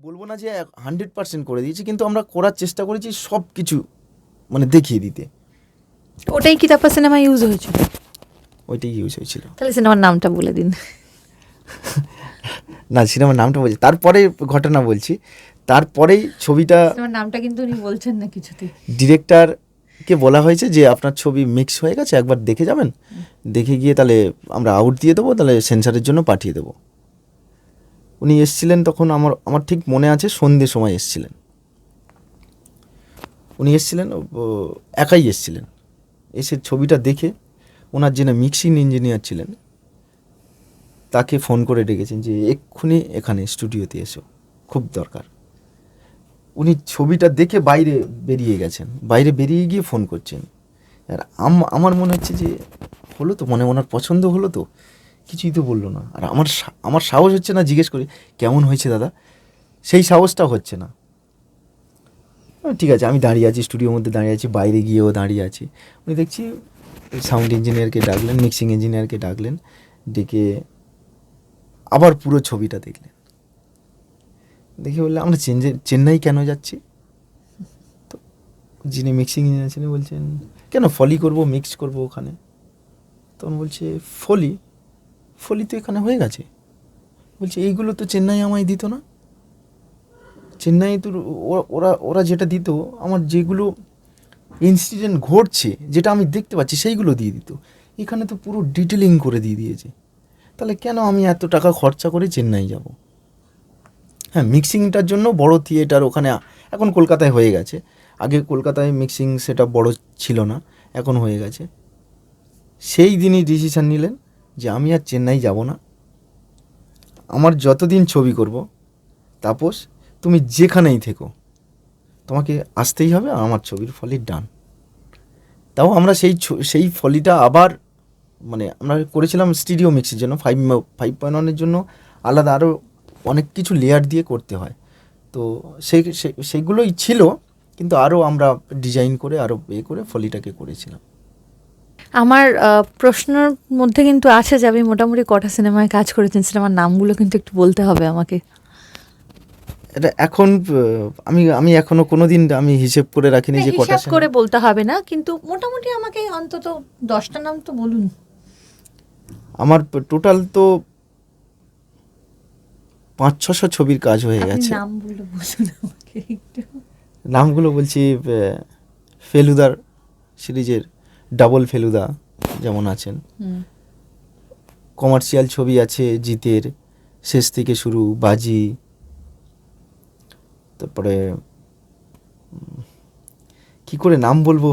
বলবো না যে 100% করে দিয়েছি, কিন্তু আমরা করার চেষ্টা করেছি সব কিছু মানে দেখিয়ে দিতে। ওটাই কি তারপর সিনেমা ইউজ হয়েছিল? ওইটাই ইউজ হয়েছিল। তাহলে সিনেমার নামটা বলে দিন। না, সিনেমার নামটা বলছি, তারপরে ঘটনা বলছি। তারপরেই ছবিটা সিনেমার নামটা কিন্তু উনি বলছেন না কিছুতেই। ডিরেক্টরকে বলা হয়েছে যে আপনার ছবি মিক্স হয়ে গেছে, একবার দেখে যাবেন, দেখে গিয়ে তাহলে আমরা আউট দিয়ে দেবো, তাহলে সেন্সারের জন্য পাঠিয়ে দেবো। উনি এসছিলেন তখন, আমার ঠিক মনে আছে সন্ধ্যের সময় এসছিলেন। উনি এসছিলেন, একাই এসছিলেন। এসে ছবিটা দেখে ওনার যিনি মিক্সিং ইঞ্জিনিয়ার ছিলেন তাকে ফোন করে ডেকেছেন যে এক্ষুনি এখানে স্টুডিওতে এসো, খুব দরকার। উনি ছবিটা দেখে বাইরে বেরিয়ে গেছেন, বাইরে বেরিয়ে গিয়ে ফোন করছেন। আর আমার মনে হচ্ছে যে হলো তো, মানে ওনার পছন্দ হলো তো, কিছুই তো বললো না। আর আমার সাহস হচ্ছে না জিজ্ঞেস করি কেমন হয়েছে দাদা, সেই সাহসটাও হচ্ছে না। ঠিক আছে, আমি দাঁড়িয়ে আছি, স্টুডিওর মধ্যে দাঁড়িয়ে আছি, বাইরে গিয়েও দাঁড়িয়ে আছি। উনি দেখছি সাউন্ড ইঞ্জিনিয়ারকে ডাকলেন, মিক্সিং ইঞ্জিনিয়ারকে ডাকলেন, ডেকে আবার পুরো ছবিটা দেখলেন। দেখে বললেন আমরা চেন্নাই কেন যাচ্ছি? তো যিনি মিক্সিং ইঞ্জিনিয়ার ছিলেন বলছেন কেন ফলি করব, মিক্স করব ওখানে? তখন বলছে ফলি তো এখানে হয়ে গেছে। বলছে এইগুলো তো চেন্নাই আমায় দিত না, চেন্নাই তো ওরা যেটা দিত, আমার যেগুলো ইনসিডেন্ট ঘটছে, যেটা আমি দেখতে পাচ্ছি সেইগুলো দিয়ে দিত। এখানে তো পুরো ডিটেলিং করে দিয়ে দিয়েছে, তাহলে কেন আমি এত টাকা খরচা করে চেন্নাই যাব? হ্যাঁ, মিক্সিংটার জন্য বড় থিয়েটার ওখানে এখন কলকাতায় হয়ে গেছে, আগে কলকাতায় মিক্সিং সেটা বড় ছিল না, এখন হয়ে গেছে। সেই দিনই ডিসিশান নিলেন যে আমি আর চেন্নাই যাব না, আমার যতদিন ছবি করব তাপস তুমি যেখানেই থেকো তোমাকে আসতেই হবে, আমার ছবির ফলি ডান। তাও আমরা সেই ফলিটা আবার মানে আমরা করেছিলাম স্টুডিও মিক্সের জন্য, 5.1-এর জন্য আলাদা আরও অনেক কিছু লেয়ার দিয়ে করতে হয়। তো সেইগুলোই ছিল, কিন্তু আরও আমরা ডিজাইন করে আরও করে ফলিটাকে করেছিলাম। আমার প্রশ্নের মধ্যে কিন্তু আছে যে আপনি মোটামুটি কটা সিনেমায় কাজ করেছেন, সিনেমার নামগুলো কিন্তু একটু বলতে হবে আমাকে। এটা এখন আমি এখনো কোনোদিন আমি হিসেব করে রাখিনি যে কটা হিসাব করে বলতে হবে না, কিন্তু মোটামুটি আমাকে অন্তত 10টা নাম তো বলুন। আমার টোটাল তো 500-600 ছবির কাজ হয়ে গেছে। নামগুলো বলুন আমাকে একটু। নামগুলো বলছি, ফেলুদার সিরিজের ডাবল ফেলুদা যেমন আছেন, কমার্শিয়াল ছবি আছে জিতের, শেষ থেকে শুরু, বাজি, তারপরে কি করে নাম বলবো,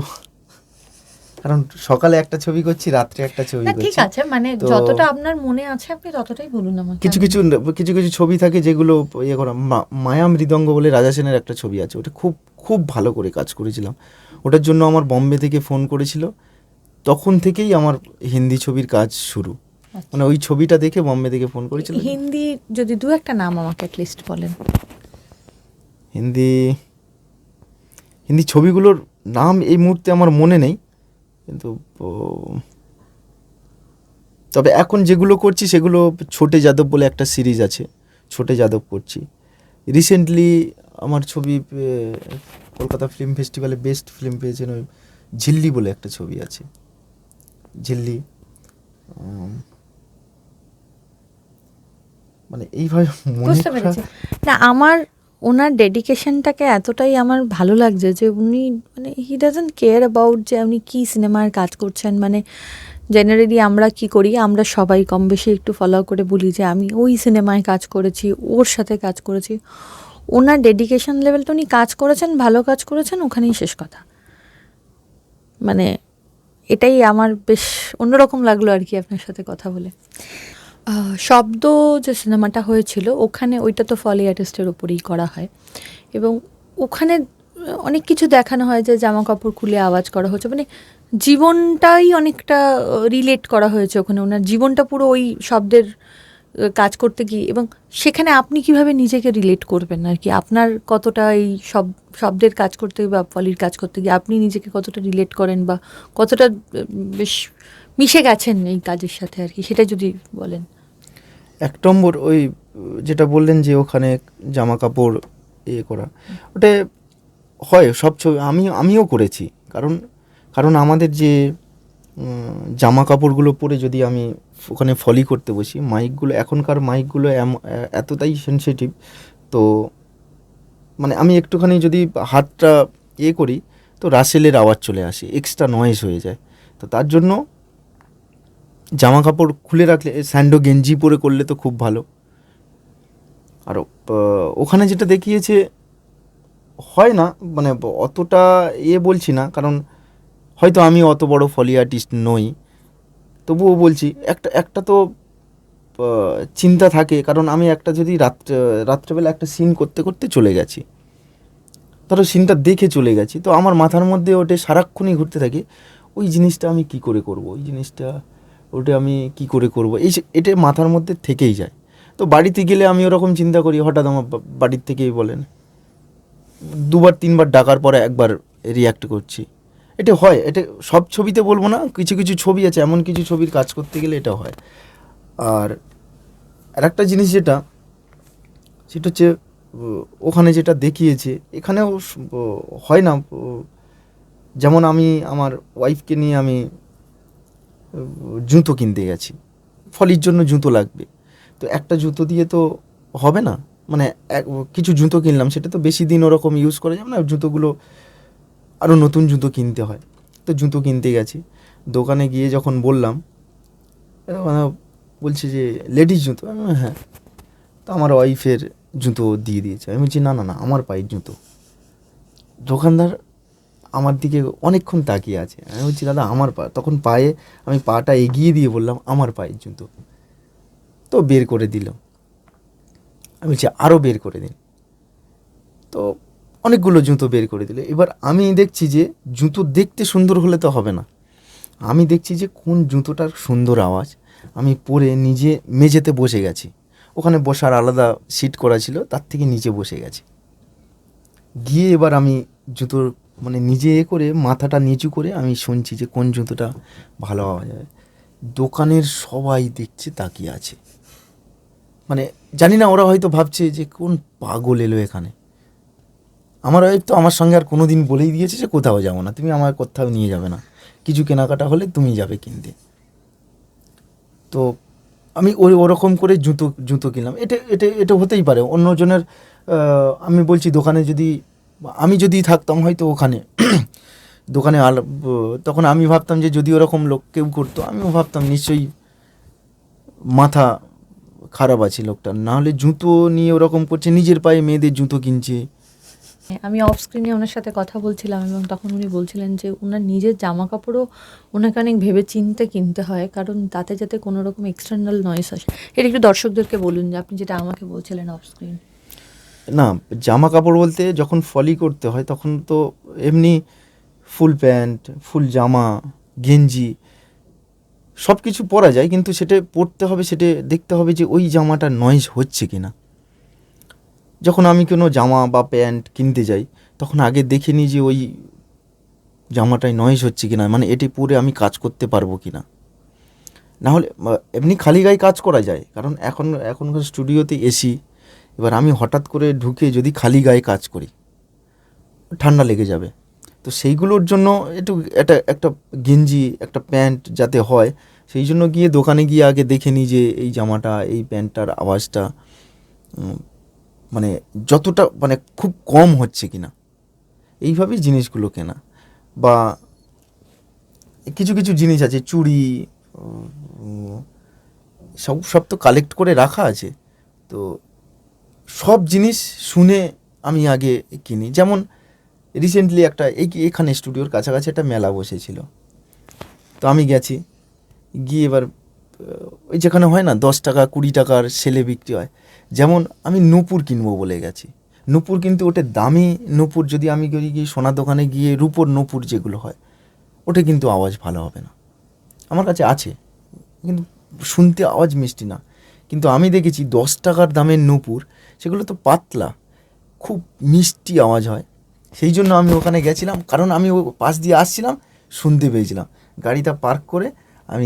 কারণ সকালে একটা ছবি করছি, রাত্রে একটা ছবি করছি। ঠিক আছে, মানে যতটা আপনার মনে আছে আপনি ততটাই বলুন আমাকে। কিছু কিছু ছবি থাকে যেগুলো ইয়ে করা, মায়া মৃদঙ্গ বলে রাজা সেনের একটা ছবি আছে, ওটা খুব খুব ভালো করে কাজ করেছিলাম। ওটার জন্য আমার বম্বে থেকে ফোন করেছিল, তখন থেকেই আমার হিন্দি ছবির কাজ শুরু। মানে ওই ছবিটা দেখে বম্বে থেকে ফোন করেছিল। হিন্দি যদি দু একটা নাম আমাকে অ্যাটলিস্ট বলেন। হিন্দি ছবিগুলোর নাম এই মুহূর্তে আমার মনে নেই, কিন্তু তবে এখন যেগুলো করছি সেগুলো ছোটে যাদব বলে একটা সিরিজ আছে, ছোটে যাদব করছি। রিসেন্টলি আমার ছবি কলকাতা ফিল্ম ফেস্টিভ্যালে বেস্ট ফিল্ম পেয়েছেন, ওই ঝিল্লি বলে একটা ছবি আছে, ঝিল্লি। মানে এইভাবে বুঝতে পেরেছি। না, আমার ওনার ডেডিকেশনটাকে এতটাই আমার ভালো লাগছে যে উনি মানে হি ডাজন্ট কেয়ার অ্যাবাউট যে উনি কী সিনেমার কাজ করছেন। মানে জেনারেলি আমরা কি করি, আমরা সবাই কম বেশি একটু ফলো করে বলি যে আমি ওই সিনেমায় কাজ করেছি, ওর সাথে কাজ করেছি। ওনার ডেডিকেশন লেভেলটা, উনি কাজ করেছেন, ভালো কাজ করেছেন, ওখানেই শেষ কথা। মানে এটাই আমার বেশ অন্যরকম লাগলো আর কি আপনার সাথে কথা বলে। শব্দ যে সিনেমাটা হয়েছিল ওখানে, ওইটা তো ফলি আর্টিস্টের ওপরেই করা হয়, এবং ওখানে অনেক কিছু দেখানো হয় যে জামা কাপড় খুলে আওয়াজ করা হচ্ছে, মানে জীবনটাই অনেকটা রিলেট করা হয়েছে ওখানে, ওনার জীবনটা পুরো ওই শব্দের কাজ করতে গিয়ে। এবং সেখানে আপনি কিভাবে নিজেকে রিলেট করবেন আর কি, আপনার কতটা এই শব্দের কাজ করতে বা ফলির কাজ করতে গিয়ে আপনি নিজেকে কতটা রিলেট করেন বা কতটা বেশ মিশে গেছেন এই কাজের সাথে আর কি, সেটা যদি বলেন। 1 নম্বর ওই যেটা বললেন যে ওখানে জামা কাপড় করা, ওটা হয় সব ছবি আমিও করেছি। কারণ আমাদের যে জামা কাপড়গুলো পরে যদি আমি ওখানে ফলি করতে বসি, মাইকগুলো এখনকার মাইকগুলো এতটাই সেনসিটিভ, তো মানে আমি একটুখানি যদি হাতটা করি তো রাসেলের আওয়াজ চলে আসে, এক্সট্রা নয়েজ হয়ে যায়। তো তার জন্য জামা কাপড় খুলে রাখলে, স্যান্ডো গেঞ্জি পরে করলে তো খুব ভালো। আর ওখানে যেটা দেখিয়েছে হয় না, মানে অতটা বলছি না, কারণ হয়তো আমি অত বড় ফলি আর্টিস্ট নই, তবুও বলছি একটা তো চিন্তা থাকে। কারণ আমি একটা যদি রাত্রেবেলা একটা সিন করতে করতে চলে গেছি, ধরো সিনটা দেখে চলে গেছি, তো আমার মাথার মধ্যে ওটা সারাক্ষণই ঘুরতে থাকে, ওই জিনিসটা আমি কি করে করব, ওই জিনিসটা ওটা আমি কি করে করব, এটা মাথার মধ্যে থেকেই যায়। তো বাড়িতে গেলে আমি ওরকম চিন্তা করি, হঠাৎ আমার বাড়ির থেকেই বলেন 2-3বার ডাকার পরে একবার রিয়্যাক্ট করছি। এটা হয়, এটা সব ছবিতে বলবো না, কিছু কিছু ছবি আছে, এমন কিছু ছবির কাজ করতে গেলে এটা হয়। আর একটা জিনিস সেটা হচ্ছে ওখানে যেটা দেখিয়েছে এখানেও হয় না। যেমন আমি আমার ওয়াইফকে নিয়ে আমি জুতো কিনতে গেছি, ফলির জন্য জুতো লাগবে, তো একটা জুতো দিয়ে তো হবে না, মানে কিছু জুতো কিনলাম, সেটা তো বেশি দিন ওরকম ইউজ করা যাবে না, জুতোগুলো আরও নতুন জুতো কিনতে হয়। তো জুতো কিনতে গেছি, দোকানে গিয়ে যখন বললাম, বলছে যে লেডিস জুতো, আমি বললাম, হ্যাঁ। তো আমার ওয়াইফের জুতো দিয়ে দিয়েছে। আমি বলছি না না না, আমার পায়ের জুতো। দোকানদার আমার দিকে অনেকক্ষণ তাকিয়ে আছে। আমি বলছি দাদা আমার পা, তখন পায়ে আমি পাটা এগিয়ে দিয়ে বললাম আমার পায়ের জুতো। তো বের করে দিল। আমি বলছি আরও বের করে দিন। তো অনেকগুলো জুতো বের করে দিল। এবার আমি দেখছি যে জুতো দেখতে সুন্দর হলে তো হবে না, আমি দেখছি যে কোন জুতোটার সুন্দর আওয়াজ। আমি পরে নিজে মেঝেতে বসে গেছি, ওখানে বসার আলাদা সিট করা ছিল, তার থেকে নিচে বসে গেছি। গিয়ে এবার আমি জুতোর মানে নিজে করে মাথাটা নিচু করে আমি শুনছি যে কোন জুতোটা ভালো আওয়াজ হয়। দোকানের সবাই দেখছে, তাকিয়ে আছে, মানে জানি না, ওরা হয়তো ভাবছে যে কোন পাগল এলো এখানে। আমার ওয়াইফ তো আমার সঙ্গে আর কোনো দিন বলেই দিয়েছে যে কোথাও যাবো না, তুমি আমার কোথাও নিয়ে যাবে না, কিছু কেনাকাটা হলে তুমি যাবে কিনতে। তো আমি ওরকম করে জুতো কিনলাম। এটা এটা এটা হতেই পারে অন্যজনের। আমি বলছি দোকানে আমি যদি থাকতাম হয়তো ওখানে দোকানে তখন আমি ভাবতাম যে যদি ওরকম লোক কেউ করতো, আমিও ভাবতাম নিশ্চয়ই মাথা খারাপ আছে লোকটার, নাহলে জুতো নিয়ে ওরকম করছে, নিজের পায়ে মেয়েদের জুতো কিনছে। আমি অফ স্ক্রিনে ওনার সাথে কথা বলছিলাম এবং তখন উনি বলছিলেন যে ওনার নিজের জামা কাপড়ও ওনাকে অনেক ভেবে চিনতে কিনতে হয়, কারণ তাতে যাতে কোনো রকম এক্সটার্নাল নয়েস আসে। এটা একটু দর্শকদেরকে বলুন যে আপনি যেটা আমাকে বলছিলেন অফ স্ক্রিন। না, জামা কাপড় বলতে যখন ফলি করতে হয় তখন তো এমনি ফুল প্যান্ট, ফুল জামা, গেঞ্জি সব কিছু পরা যায়, কিন্তু সেটা পরতে হবে, সেটা দেখতে হবে যে ওই জামাটা নয়েজ হচ্ছে কি না। যখন আমি কোনো জামা বা প্যান্ট কিনতে যাই তখন আগে দেখে নিই যে ওই জামাটায় নয়েজ হচ্ছে কি না, মানে এটি পরে আমি কাজ করতে পারবো কি না। নাহলে এমনি খালি গায়ে কাজ করা যায়, কারণ এখনকার স্টুডিওতে এসি। এবার আমি হঠাৎ করে ঢুকে যদি খালি গায়ে কাজ করি, ঠান্ডা লেগে যাবে। তো সেইগুলোর জন্য একটু একটা গেঞ্জি, একটা প্যান্ট যাতে হয়, সেই জন্য গিয়ে দোকানে গিয়ে আগে দেখে নিই যে এই জামাটা, এই প্যান্টটার আওয়াজটা মানে যতটা মানে খুব কম হচ্ছে কি না, এইভাবেই জিনিসগুলো কেনা। বা কিছু কিছু জিনিস আছে, চুড়ি, সব তো কালেক্ট করে রাখা আছে। তো সব জিনিস শুনে আমি আগে কিনি। যেমন রিসেন্টলি এখানে স্টুডিওর কাছাকাছি একটা মেলা বসেছিল, তো আমি গেছি, গিয়ে এবার ওই যেখানে হয় না 10 টাকা 20 টাকার সেলে বিক্রি হয়, যেমন আমি নূপুর কিনবো বলে গেছি। নূপুর কিন্তু ওটা দামি নূপুর, যদি আমি গিয়ে সোনার দোকানে গিয়ে রূপোর নূপুর যেগুলো হয়, ওটা কিন্তু আওয়াজ ভালো হবে না। আমার কাছে আছে, কিন্তু শুনতে আওয়াজ মিষ্টি না। কিন্তু আমি দেখেছি 10 টাকার দামের নূপুর, সেগুলো তো পাতলা, খুব মিষ্টি আওয়াজ হয়। সেই জন্য আমি ওখানে গেছিলাম, কারণ আমি ও পাশ দিয়ে আসছিলাম, শুনতে পেয়েছিলাম। গাড়িটা পার্ক করে আমি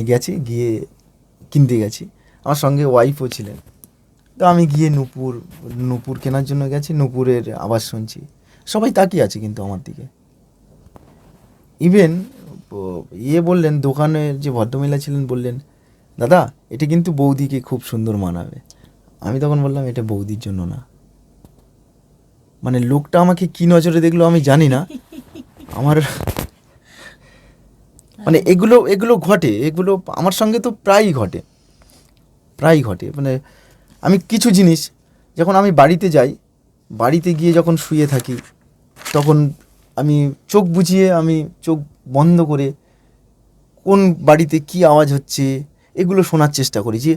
গিয়ে কিনতে গেছি। আমার সঙ্গে ওয়াইফও ছিলেন। তো আমি গিয়ে নূপুর কেনার জন্য গেছি, নূপুরের আওয়াজ শুনছি, সবাই তাকিয়ে আছে কিন্তু আমার দিকে। ইভেন বললেন, দোকানের যে ভদ্রমহিলা ছিলেন বললেন, দাদা এটা কিন্তু বৌদিকে খুব সুন্দর মানাবে। আমি তখন বললাম, এটা বৌদির জন্য না। মানে লোকটা আমাকে কি নজরে দেখলো আমি জানি না। আমার মানে এগুলো ঘটে, এগুলো আমার সঙ্গে তো প্রায়ই ঘটে। মানে আমি কিছু জিনিস, যখন আমি বাড়িতে যাই, বাড়িতে গিয়ে যখন শুয়ে থাকি, তখন আমি চোখ বুজিয়ে, আমি চোখ বন্ধ করে কোন বাড়িতে কি আওয়াজ হচ্ছে এগুলো শোনার চেষ্টা করি, যে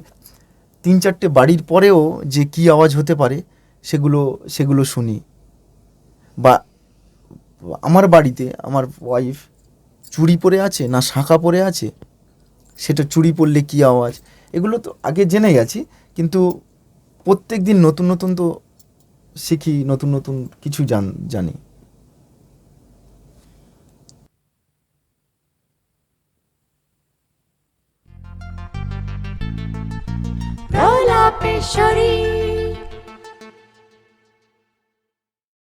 3-4টে বাড়ির পরেও যে কি আওয়াজ হতে পারে সেগুলো শুনি। বা আমার বাড়িতে আমার ওয়াইফ চুড়ি পরে আছে না শাঁখা পরে আছে, সেটা চুড়ি পরলে কী আওয়াজ, এগুলো তো আগে জেনে গেছি, কিন্তু প্রত্যেক দিন নতুন নতুন তো শিখি, নতুন নতুন কিছু জানি। প্রলাপের শরীর